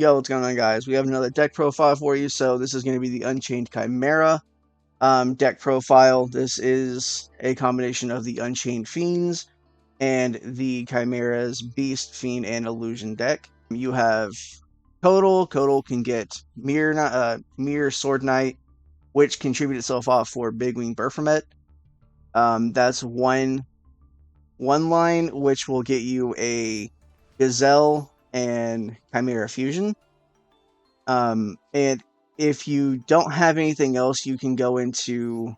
Yo, what's going on, guys? We have another deck profile for you. So this is going to be the Unchained Chimera deck profile. This is a combination of the Unchained Fiends and the Chimera's Beast, Fiend, and Illusion deck. You have Total. Total can get Mirror Sword Knight, which contribute itself off for Big Wing Baphomet. That's one line, which will get you a Gazelle and Chimera Fusion. And if you don't have anything else, you can go into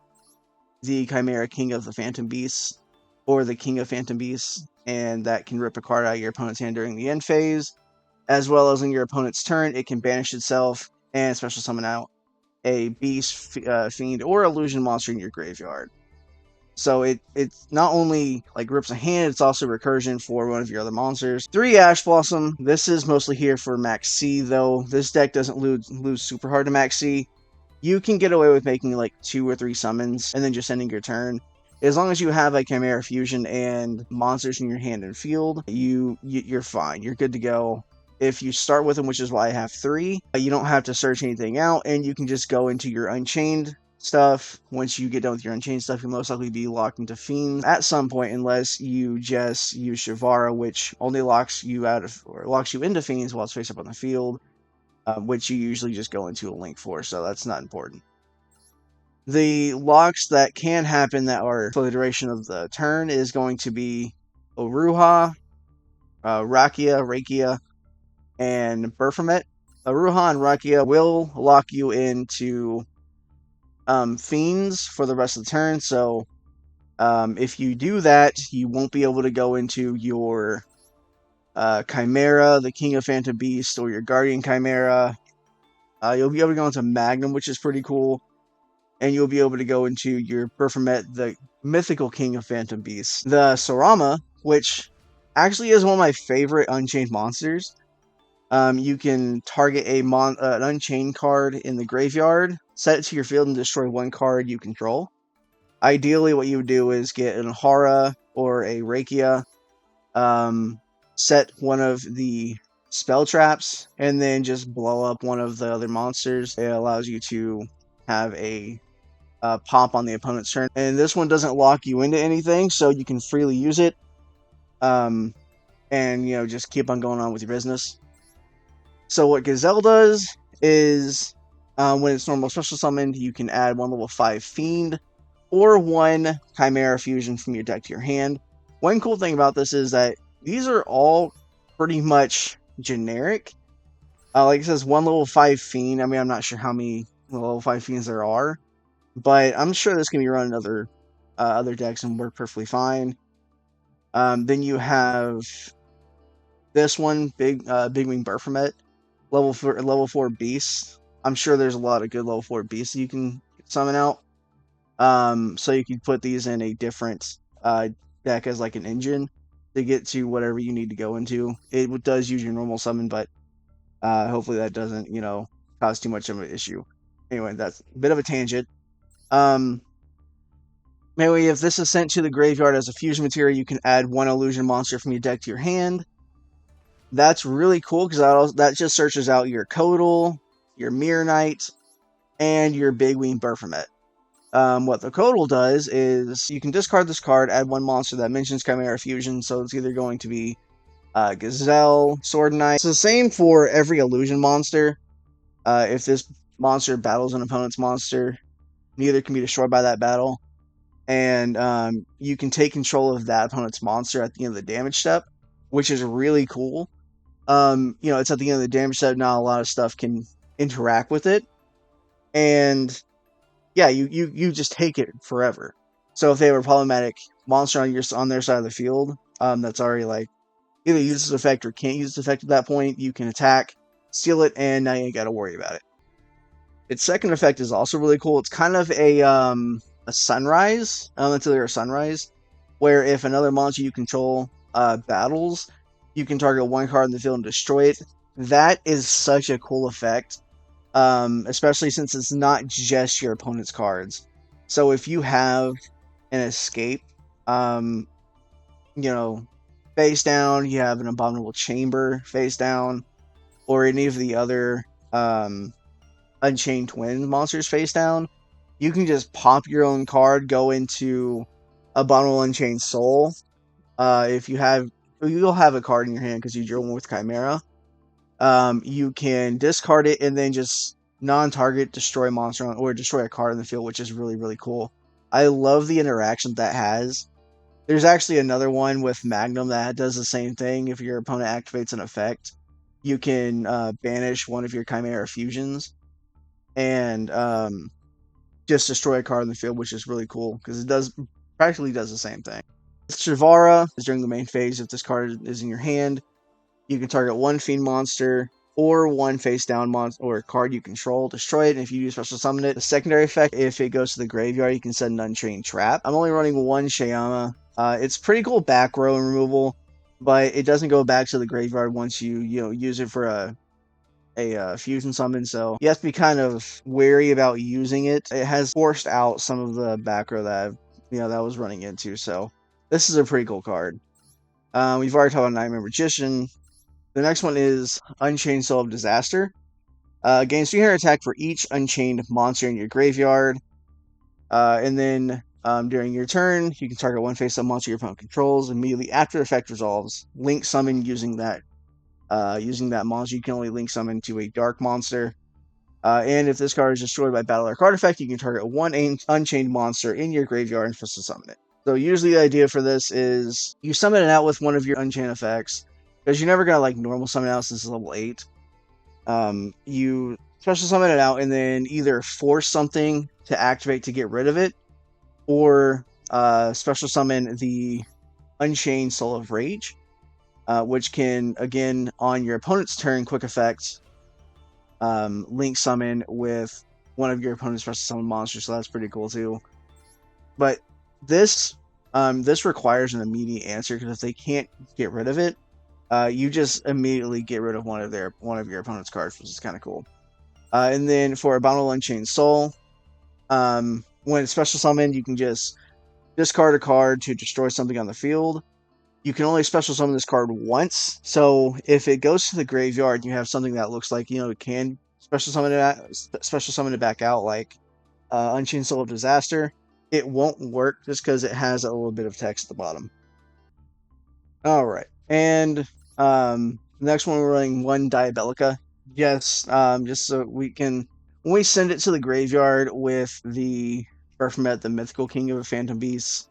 the Chimera King of the Phantom Beasts or the King of Phantom Beasts, and that can rip a card out of your opponent's hand during the end phase, as well as on your opponent's turn. It can banish itself and special summon out a Beast, Fiend, or Illusion monster in your graveyard. So it's not only like rips a hand, it's also recursion for one of your other monsters. 3 Ash Blossom. This is mostly here for Max C, though. This deck doesn't lose super hard to Max C. You can get away with making like 2 or 3 summons and then just ending your turn. As long as you have a Chimera Fusion and monsters in your hand and field, you're fine. You're good to go. If you start with them, which is why I have 3, you don't have to search anything out, and you can just go into your Unchained stuff. Once you get done with your Unchained stuff, you'll most likely be locked into Fiends at some point, unless you just use Shavara, which only locks you into Fiends while it's face up on the field, which you usually just go into a link for, so that's not important. The locks that can happen that are for the duration of the turn is going to be Oruha, Rakia, and Baphomet. Aruha and Rakia will lock you into Fiends for the rest of the turn, so if you do that, you won't be able to go into your Chimera, the King of Phantom Beast, or your Guardian Chimera. You'll be able to go into Magnum, which is pretty cool, and you'll be able to go into your Baphomet, the mythical King of Phantom Beasts. The Sarama, which actually is one of my favorite Unchained monsters. You can target an Unchained card in the graveyard, set it to your field, and destroy one card you control. Ideally, what you would do is get an Hara or a Rakia, set one of the spell traps, and then just blow up one of the other monsters. It allows you to have a pop on the opponent's turn. And this one doesn't lock you into anything, so you can freely use it. And, just keep on going on with your business. So what Gazelle does is, when it's normal special summoned, you can add 1 level 5 Fiend or 1 Chimera Fusion from your deck to your hand. One cool thing about this is that these are all pretty much generic. Like it says 1 level 5 Fiend. I mean, I'm not sure how many level 5 Fiends there are, but I'm sure this can be run in other decks and work perfectly fine. Then you have this one, Big Wing Baphomet. Level 4 beasts. I'm sure there's a lot of good level 4 beasts you can summon out. So you can put these in a different deck as like an engine to get to whatever you need to go into. It does use your normal summon, but hopefully that doesn't, cause too much of an issue. Anyway, that's a bit of a tangent. Anyway, if this is sent to the graveyard as a fusion material, you can add 1 illusion monster from your deck to your hand. That's really cool because that just searches out your Codal, your Mirror Knight, and your Big Wing Baphomet. What the Codal does is you can discard this card, add 1 monster that mentions Chimera Fusion, so it's either going to be Gazelle, Sword Knight. It's the same for every illusion monster. If this monster battles an opponent's monster, neither can be destroyed by that battle. And you can take control of that opponent's monster at the end of the damage step, which is really cool. It's at the end of the damage step. Not a lot of stuff can interact with it, and yeah, you just take it forever. So if they have a problematic monster on their side of the field, that's already like either uses this effect or can't use this effect at that point, you can attack, steal it, and now you ain't got to worry about it. Its second effect is also really cool. It's kind of a sunrise, until they're a sunrise, where if another monster you control battles, you can target 1 card in the field and destroy it. That is such a cool effect, especially since it's not just your opponent's cards. So if you have an escape, face down, you have an Abominable Chamber face down, or any of the other Unchained Twin monsters face down, you can just pop your own card, go into Abominable Unchained Soul. If you have, you'll have a card in your hand because you drew one with Chimera. You can discard it and then just non-target destroy a monster or destroy a card in the field, which is really, really cool. I love the interaction that has. There's actually another one with Magnum that does the same thing. If your opponent activates an effect, you can banish one of your Chimera fusions and just destroy a card in the field, which is really cool because it does practically does the same thing. Shivara is during the main phase. If this card is in your hand, you can target one Fiend monster or one face down monster or card you control, destroy it, and if you do special summon it, the secondary effect, if it goes to the graveyard, you can send an Unchained Trap. I'm only running one Shayama. It's pretty cool back row and removal, but it doesn't go back to the graveyard once you use it for a fusion summon, so you have to be kind of wary about using it. It has forced out some of the back row that that I was running into, so this is a pretty cool card. We've already talked about Nightmare Magician. The next one is Unchained Soul of Disaster. Gains 300 attack for each Unchained monster in your graveyard. And then during your turn, you can target one face-up monster your opponent controls. Immediately after the effect resolves, link summon using that monster. You can only link summon to a dark monster. And if this card is destroyed by battle or card effect, you can target one Unchained monster in your graveyard and special summon it. So usually the idea for this is you summon it out with one of your Unchained effects, because you're never gonna normal summon it out since it's level 8. You special summon it out and then either force something to activate to get rid of it, or special summon the Unchained Soul of Rage, which can, again, on your opponent's turn, quick effect, link summon with one of your opponent's special summon monsters, so that's pretty cool too. But this requires an immediate answer, because if they can't get rid of it, you just immediately get rid of one of your opponent's cards, which is kind of cool. And then for Abominable Unchained Soul, when it's special summoned, you can just discard a card to destroy something on the field. You can only special summon this card once, so if it goes to the graveyard and you have something that looks like it can special summon it back out, like Unchained Soul of Disaster, it won't work just because it has a little bit of text at the bottom. All right, and next one we're running one Diabolica. Yes, just so we can, when we send it to the graveyard with the Baphomet, the Mythical King of the Phantom Beasts,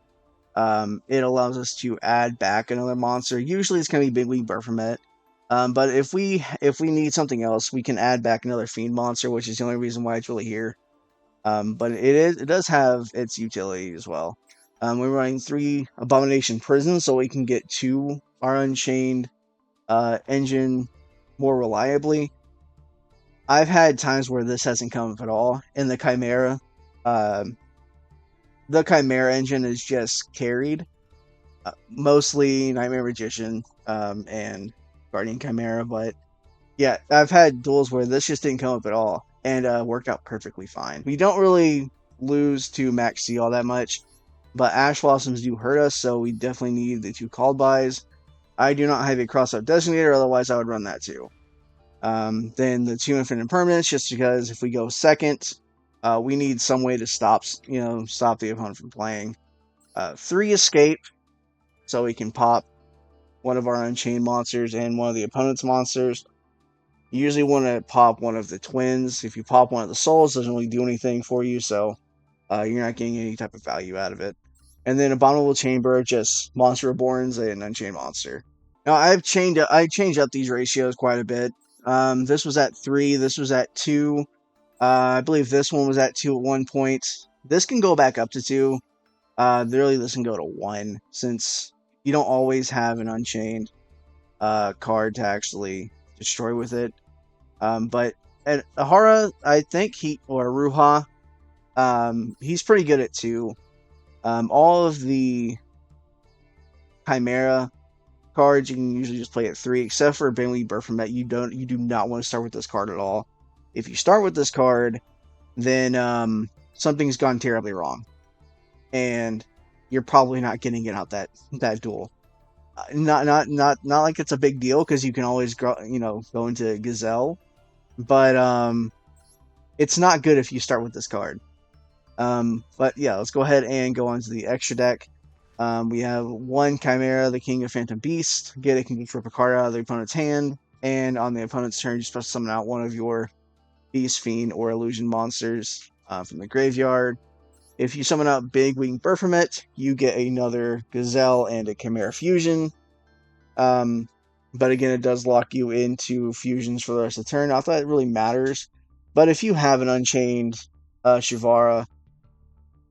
it allows us to add back another monster. Usually it's going to be Big Wing Baphomet. But if we need something else, we can add back another Fiend monster, which is the only reason why it's really here. But it does have its utility as well. We're running 3 Abomination Prisons, so we can get to our Unchained engine more reliably. I've had times where this hasn't come up at all. In the Chimera, the Chimera engine is just carried. Mostly Nightmare Magician and Guardian Chimera, but yeah, I've had duels where this just didn't come up at all, and worked out perfectly fine. We don't really lose to Max C all that much, but Ash Blossoms do hurt us, so we definitely need the 2 called bys. I do not have a cross-out designator, otherwise I would run that too. Then the 2 Infinite Permanents, just because if we go second, we need some way to stop the opponent from playing. 3 Escape, so we can pop one of our Unchained monsters and one of the opponent's monsters. You usually want to pop one of the twins. If you pop one of the souls, it doesn't really do anything for you, so you're not getting any type of value out of it. And then Abominable Chamber, just Monster Reborns and Unchained Monster. Now I changed up these ratios quite a bit. This was at 3, this was at 2. I believe this one was at 2 at one point. This can go back up to 2. Really, this can go to 1, since you don't always have an Unchained card to actually destroy with it. But at Ahara, I think Ruha, he's pretty good at 2. All of the Chimera cards you can usually just play at 3, except for Bentley Baphomet. You do not want to start with this card at all. If you start with this card, then something's gone terribly wrong, and you're probably not getting it out that duel. Not like it's a big deal because you can always go into Gazelle, but it's not good if you start with this card. But yeah, let's go ahead and go on to the extra deck. We have one Chimera, the King of Phantom Beast. Get it, can rip a card out of the opponent's hand, and on the opponent's turn, you special summon out one of your Beast, Fiend, or Illusion monsters from the graveyard. If you summon out Big Wing Baphomet, you get another Gazelle and a Chimera Fusion. But again, it does lock you into fusions for the rest of the turn. Not that it really matters, but if you have an Unchained Shivara,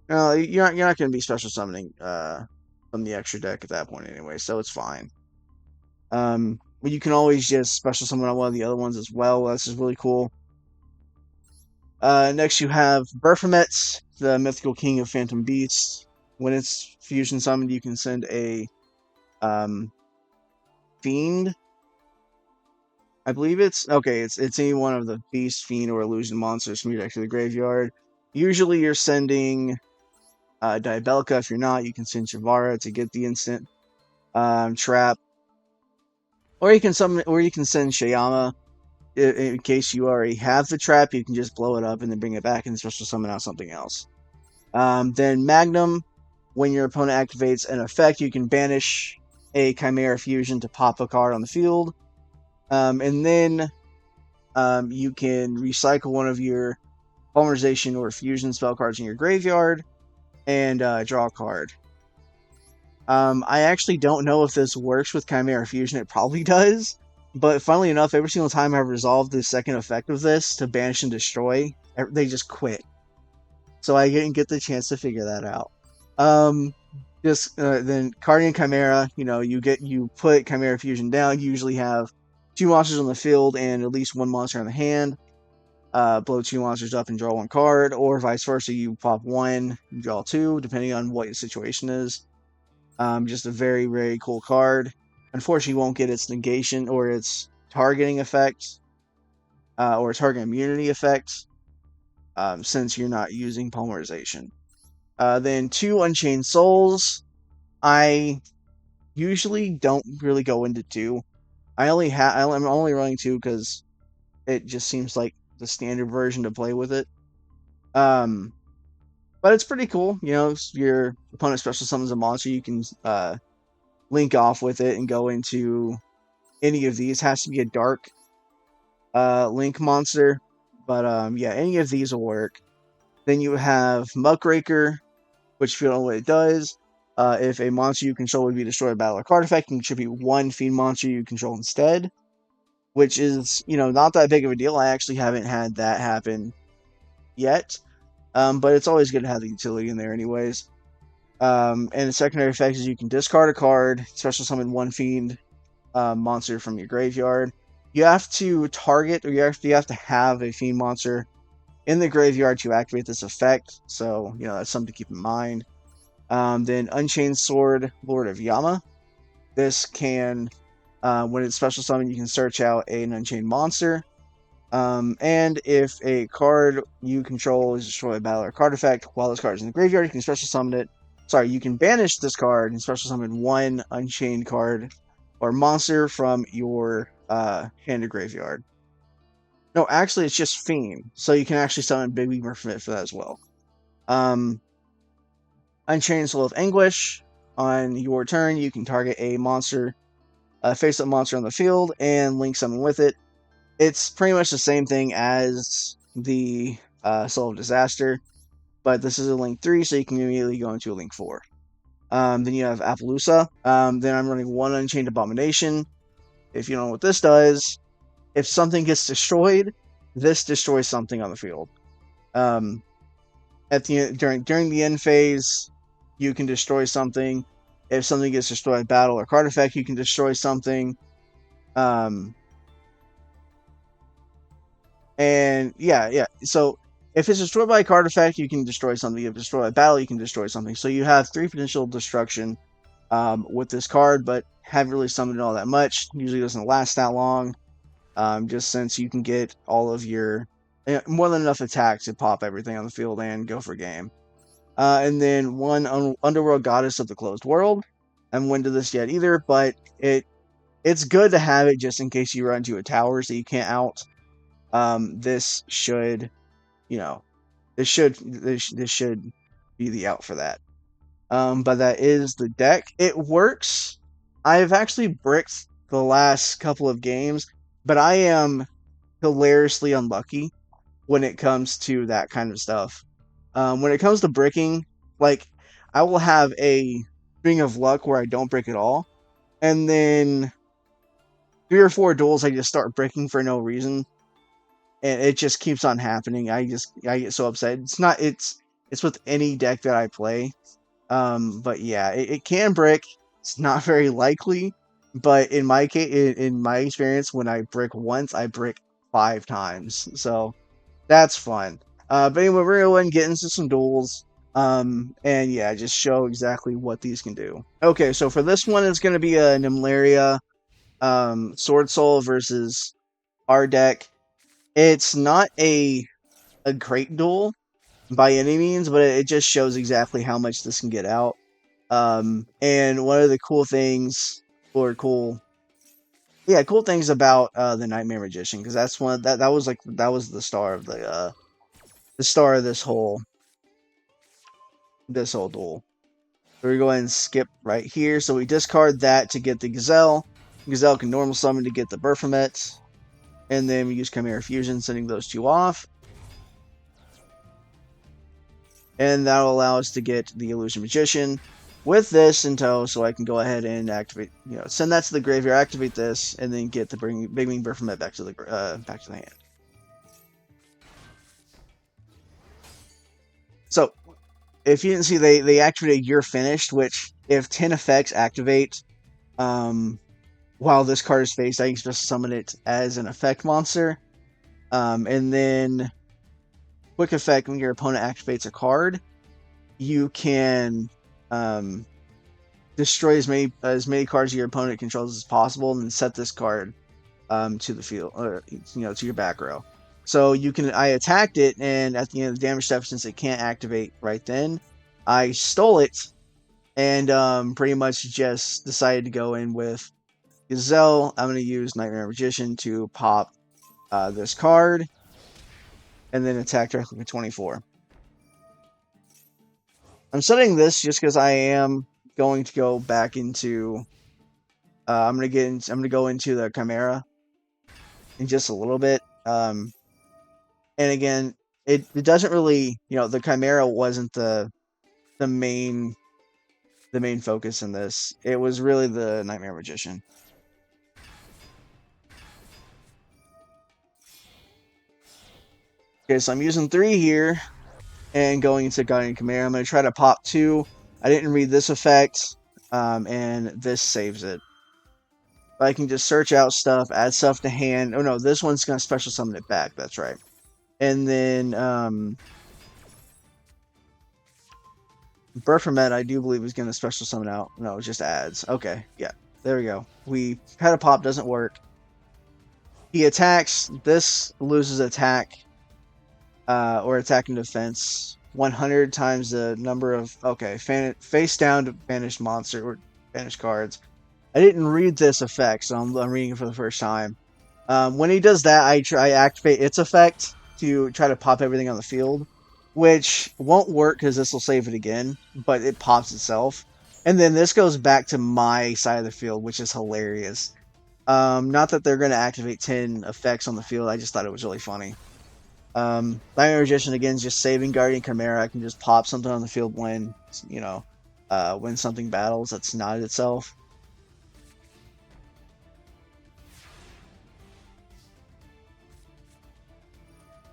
you're not going to be special summoning from the extra deck at that point anyway, so it's fine. But you can always just special summon on one of the other ones as well. That's just really cool. Next, you have Baphomet, the mythical king of Phantom Beasts. When it's fusion summoned, you can send a Fiend. I believe it's any one of the Beast, Fiend, or Illusion monsters from your deck to the graveyard. Usually, you're sending Diabolica. If you're not, you can send Shivara to get the instant trap, or you can send Shayama. In case you already have the trap, you can just blow it up and then bring it back and special summon out something else. Then Magnum, when your opponent activates an effect, you can banish a Chimera Fusion to pop a card on the field. And then you can recycle one of your Polymerization or Fusion spell cards in your graveyard and draw a card. I actually don't know if this works with Chimera Fusion. It probably does. But funnily enough, every single time I've resolved the second effect of this to banish and destroy, they just quit. So I didn't get the chance to figure that out. Then Guardian Chimera, you put Chimera Fusion down. You usually have 2 monsters on the field and at least 1 monster in the hand. Blow 2 monsters up and draw 1 card, or vice versa. You pop 1, and draw 2, depending on what your situation is. Just a very, very cool card. Unfortunately, you won't get its negation or its targeting effect, or target immunity effect, since you're not using Polymerization. Then 2 Unchained Souls. I usually don't really go into 2. I'm only running 2 because it just seems like the standard version to play with it. But it's pretty cool. If your opponent special summons a monster, you can link off with it and go into any of these. It has to be a dark link monster, but any of these will work. Then you have Muckraker, which, if you don't know what it does, if a monster you control would be destroyed by a battle or card effect, you can contribute 1 Fiend monster you control instead, which is not that big of a deal. I actually haven't had that happen yet, but it's always good to have the utility in there anyways. And the secondary effect is you can discard a card, special summon 1 Fiend monster from your graveyard. You have to target, or you have to have a Fiend monster in the graveyard to activate this effect, so that's something to keep in mind. Then Unchained Sword, Lord of Yama. This can, when it's special summoned, you can search out an Unchained monster. And if a card you control is destroyed by a battle or card effect while this card is in the graveyard, you can special summon it. You can banish this card and special summon 1 Unchained card or monster from your hand or graveyard. No, actually, it's just Fiend, so you can actually summon Big Weaver for that as well. Unchained Soul of Anguish. On your turn, you can target a monster, face-up monster on the field, and link summon with it. It's pretty much the same thing as the Soul of Disaster, but this is a link 3, so you can immediately go into a link 4. Then you have Appaloosa. Then I'm running 1 Unchained Abomination. If you don't know what this does, if something gets destroyed, this destroys something on the field. During the end phase, you can destroy something. If something gets destroyed, battle or card effect, you can destroy something. So if it's destroyed by a card effect, you can destroy something. If it's destroyed by battle, you can destroy something. So you have 3 potential destruction with this card, but haven't really summoned it all that much. Usually doesn't last that long, just since you can get all of your more than enough attacks to pop everything on the field and go for game. And then 1 Underworld Goddess of the Closed World. haven't went to this yet either, but it's good to have it just in case you run into a tower so you can't out. This should, you know, this should be the out for that. But that is the deck. It works. I've actually bricked the last couple of games, but I am hilariously unlucky when it comes to that kind of stuff. When it comes to bricking, like I will have a string of luck where I don't brick at all, and then 3 or 4 duels I just start bricking for no reason, and it just keeps on happening. I get so upset. It's with any deck that I play. But yeah, it can brick. It's not very likely, but in my case, in my experience, when I brick once, I brick 5 times. So that's fun. But anyway, we're going to get into some duels. And yeah, just show exactly what these can do. Okay, so for this one, it's going to be a Nimlaria, Sword Soul versus our deck. It's not a great duel by any means, but it just shows exactly how much this can get out. And one of the cool things, or cool things about the Nightmare Magician, because that's one that was like that was the star of this whole duel. So we're going to skip right here. So we discard that to get the Gazelle. Gazelle can normal summon to get the Baphomet, and then we use Chimera Fusion, sending those 2 off. And that'll allow us to get the Illusion Magician with this in tow, so I can go ahead and activate, send that to the graveyard, activate this, and then get the Big Wing Baphomet back to the hand. So, if you didn't see, they activated You're Finished, which if 10 effects activate while this card is faced, I can just summon it as an effect monster. And then quick effect, when your opponent activates a card, you can destroy as many cards your opponent controls as possible, and then set this card to the field, or to your back row. So I attacked it, and at the end of the damage step, since it can't activate right then, I stole it, and pretty much just decided to go in with Gazelle. I'm going to use Nightmare Magician to pop this card, and then attack directly with 24. I'm setting this just because I am going to go back into. I'm gonna go into the Chimera in just a little bit. And again, it doesn't really, the Chimera wasn't the main focus in this. It was really the Nightmare Magician. Okay, so I'm using 3 here and going into Guardian Chimera. I'm going to try to pop 2. I didn't read this effect, and this saves it. But I can just search out stuff, add stuff to hand. Oh no, this one's going to special summon it back. That's right. And then Baphomet, I do believe, is going to special summon out. No, it just adds. Okay, yeah, there we go. We had a pop, doesn't work. He attacks. This loses attack or attack and defense 100 times the number of face down to banished monster or banished cards. I didn't read this effect, so I'm reading it for the first time. When he does that, I activate its effect to try to pop everything on the field, which won't work because this will save it again, but it pops itself. And then this goes back to my side of the field, which is hilarious. Not that they're going to activate 10 effects on the field, I just thought it was really funny. Nightmare Magician, again, is just saving Guardian Chimera. I can just pop something on the field when, when something battles that's not itself.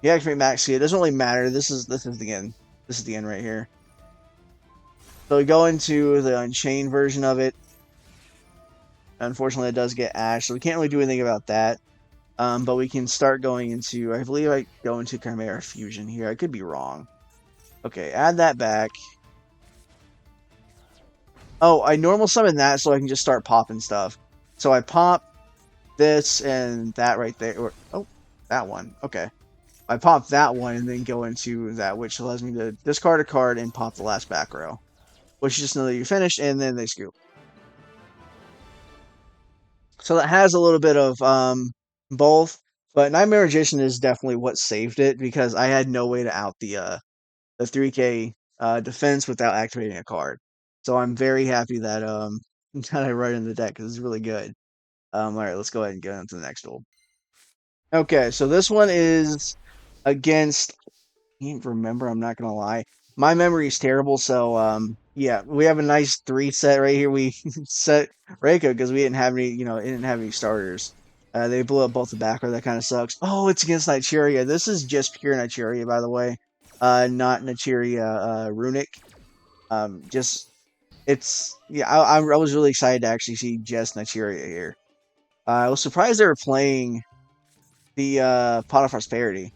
You activate Max Key. It doesn't really matter. This is the end. This is the end right here. So we go into the Unchained version of it. Unfortunately, it does get Ash, so we can't really do anything about that. But we can start going into, I believe I go into Chimera Fusion here. I could be wrong. Okay, add that back. Oh, I normal summon that so I can just start popping stuff. So I pop this and that right there. That one. Okay. I pop that one and then go into that, which allows me to discard a card and pop the last back row. Which is just know that you're finished, and then they scoop. So that has a little bit of both, but Nightmare Magician is definitely what saved it because I had no way to out the 3K defense without activating a card. So I'm very happy that that I run in the deck because it's really good. All right, let's go ahead and get into the next duel. Okay, so this one is against. I can't remember. I'm not gonna lie. My memory is terrible. So yeah, we have a nice three set right here. We set Reiko because we didn't have any. It didn't have any starters. They blew up both the backer. That kind of sucks. Oh, it's against Naturia. This is just pure Naturia, by the way. Not Naturia Runic. Just it's yeah. I was really excited to actually see just Naturia here. I was surprised they were playing the Pot of Prosperity.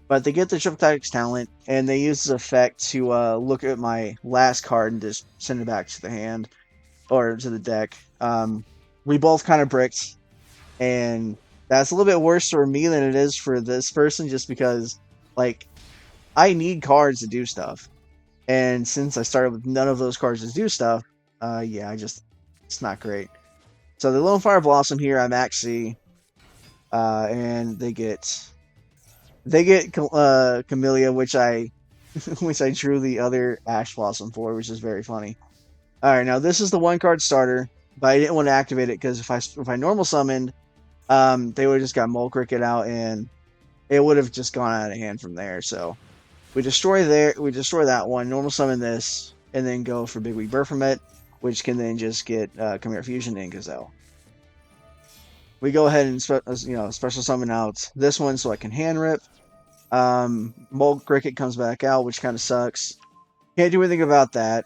But they get the Triple Tactics talent, and they use this effect to look at my last card and just send it back to the hand or to the deck. We both kind of bricked, and that's a little bit worse for me than it is for this person, just because like I need cards to do stuff, and since I started with none of those cards to do stuff, yeah, it's not great. So the Lone Fire Blossom here, I'm actually, and they get Camellia, which I which I drew the other Ash Blossom for, which is very funny. All right, now this is the one card starter, but I didn't want to activate it because if I normal summoned, they would have just got Mole Cricket out and it would have just gone out of hand from there. So we destroy that one, normal summon this, and then go for Big Weak Burfament, which can then just get Chimera Fusion and Gazelle. We go ahead and special summon out this one so I can hand rip. Mole Cricket comes back out, which kind of sucks. Can't do anything about that.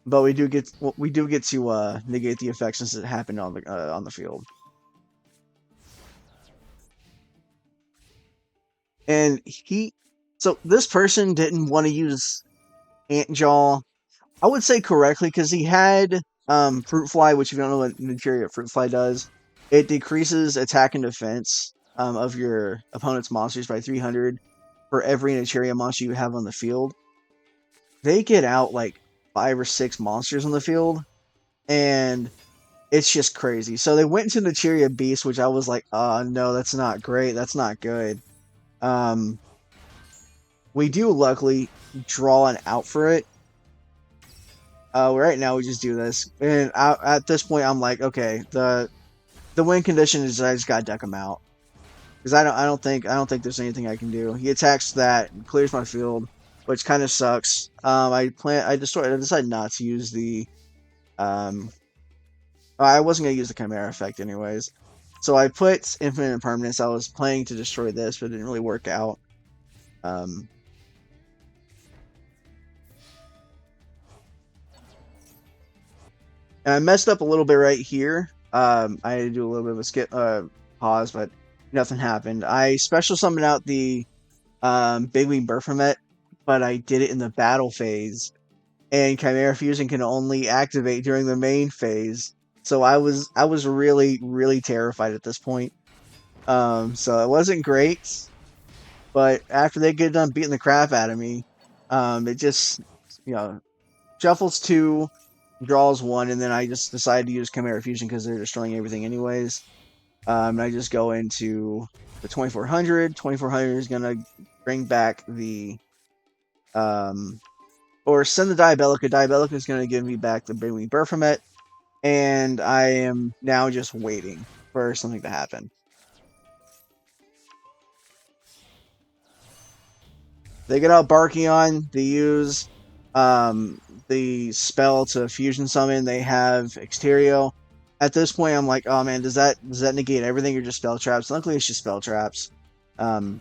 But we do get to negate the effects since it happened on the field. And so this person didn't want to use Antjaw. I would say correctly because he had Fruit Fly, which if you don't know what Naturia Fruit Fly does, it decreases attack and defense of your opponent's monsters by 300 for every Naturia monster you have on the field. They get out like 5 or 6 monsters on the field, and it's just crazy. So they went into Naturia Beast, which I was like, oh no, that's not great. That's not good. We do luckily draw an out for it. Right now we just do this, and at this point I'm like, okay, the win condition is I just gotta deck him out because I don't think there's anything I can do. He attacks that, clears my field, which kind of sucks. I decided not to use the I wasn't gonna use the Chimera effect anyways, so I put Infinite Impermanence. I was planning to destroy this, but it didn't really work out. Um, And I messed up a little bit right here. I had to do a little bit of a skip pause, but nothing happened. I special summoned out the Big Wing Burfament, but I did it in the battle phase, and Chimera Fusion can only activate during the main phase. So I was really terrified at this point. So it wasn't great, but after they get done beating the crap out of me, it just shuffles 2, draws 1, and then I just decided to use Chimera Fusion because they're destroying everything anyways. And I just go into the 2400. 2400 is gonna bring back the or send the Diabolica. Diabolica is gonna give me back the Big Wing Burfament, and I am now just waiting for something to happen. They get out Barkion. They use the spell to fusion summon. They have Exterio. At this point, I'm like, oh man, does that negate everything or just spell traps? Luckily, it's just spell traps. I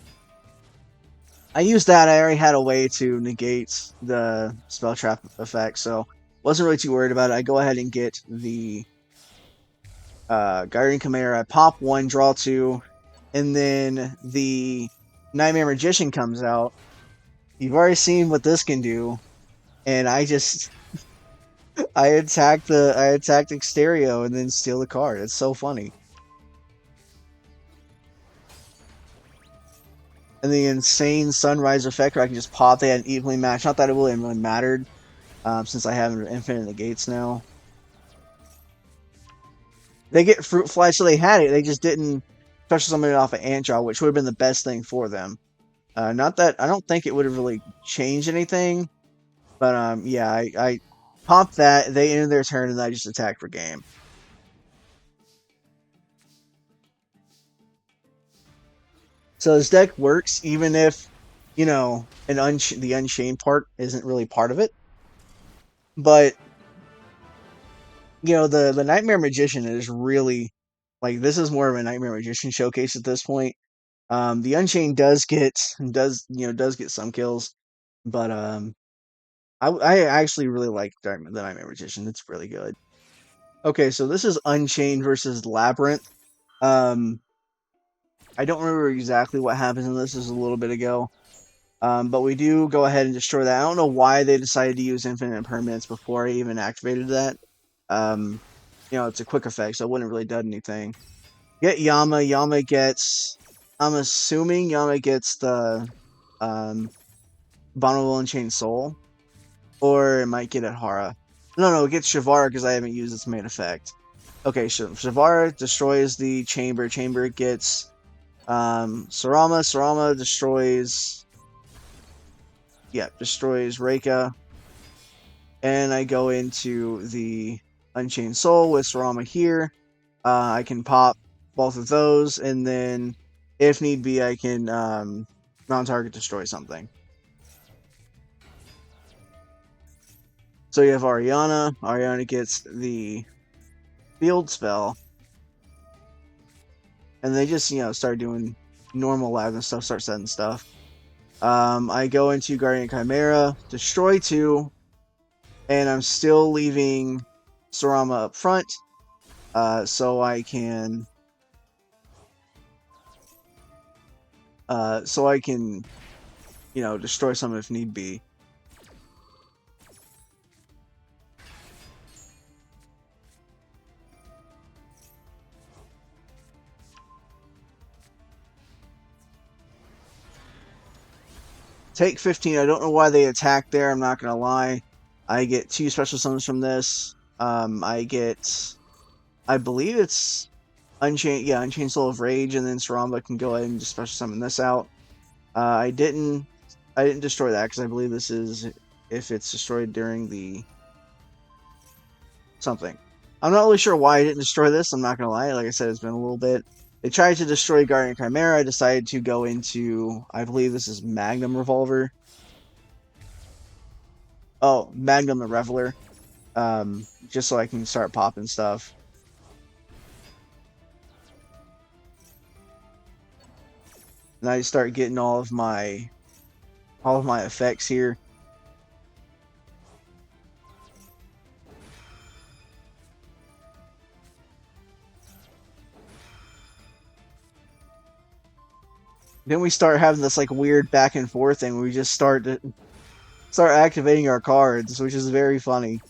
used that. I already had a way to negate the spell trap effect, so wasn't really too worried about it. I go ahead and get the Guardian Chimera. I pop 1, draw 2, and then the Nightmare Magician comes out. You've already seen what this can do, and I attacked Exterio and then steal the card. It's so funny. And the insane Sunrise effect where I can just pop that and evenly match. Not that it really mattered, since I have infinite negates now. they get fruit fly, so they had it. They just didn't special summon it off of ant jaw, which would have been the best thing for them. Not that I don't think it would have really changed anything, but yeah, I popped that. They ended their turn, and I just attacked for game. So this deck works even if the Unchained part isn't really part of it. But the Nightmare Magician is really like this is more of a Nightmare Magician showcase at this point. The Unchained does get some kills, but I actually really like the Nightmare Magician. It's really good. Okay, so this is Unchained versus Labyrinth. Um, I don't remember exactly what happens in this. This is a little bit ago. But we do go ahead and destroy that. I don't know why they decided to use infinite impermanence before I even activated that. Um, it's a quick effect, so it wouldn't have really done anything. Get Yama. Yama gets. I'm assuming Yama gets the um, Bonneville Unchained Soul, or it might get Hara. No, it gets Shavara because I haven't used its main effect. Okay, so Shavara destroys the chamber. Chamber gets Sarama. Sarama destroys Reika. And I go into the Unchained Soul with Sarama here. I can pop both of those, and then if need be, I can non-target destroy something. So you have Ariana. Ariana gets the field spell, and they just start doing normal live and stuff, start setting stuff. I go into Guardian Chimera, destroy 2, and I'm still leaving Sarama up front, so I can destroy some if need be. Take 15. I don't know why they attacked there. I'm not gonna lie. I get 2 special summons from this. I believe it's Unchained Soul of Rage, and then Saramba can go ahead and just special summon this out. I didn't destroy that because I believe this is if it's destroyed during the something. I'm not really sure why I didn't destroy this. I'm not gonna lie. Like I said, it's been a little bit. They tried to destroy Guardian Chimera. I decided to go into, I believe this is Magnum Revolver. Oh, Magnum the Reveler. Just so I can start popping stuff. And I start getting all of my effects here. Then we start having this like weird back and forth thing where we just start activating our cards, which is very funny.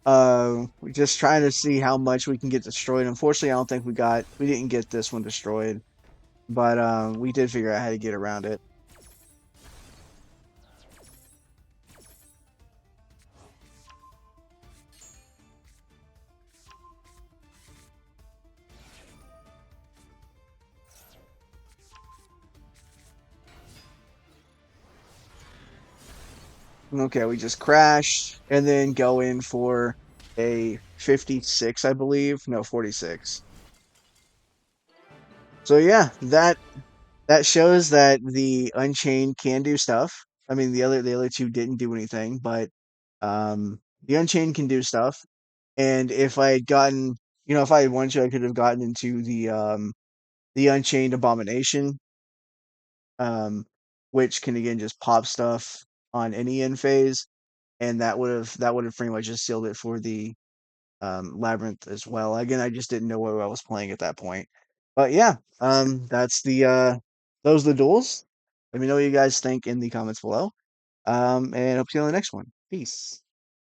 We're just trying to see how much we can get destroyed. Unfortunately, I don't think we didn't get this one destroyed, but we did figure out how to get around it. Okay, we just crash and then go in for a 56, I believe. No, 46. So yeah, that shows that the Unchained can do stuff. I mean, the other two didn't do anything, but the Unchained can do stuff. And if I had gotten, if I had wanted to, I could have gotten into the Unchained Abomination, um, which can again just pop stuff on any end phase, and that would have pretty much just sealed it for the Labyrinth as well. Again, I just didn't know what I was playing at that point. But yeah, that's those are the duels. Let me know what you guys think in the comments below. And hope to see you on the next one. Peace.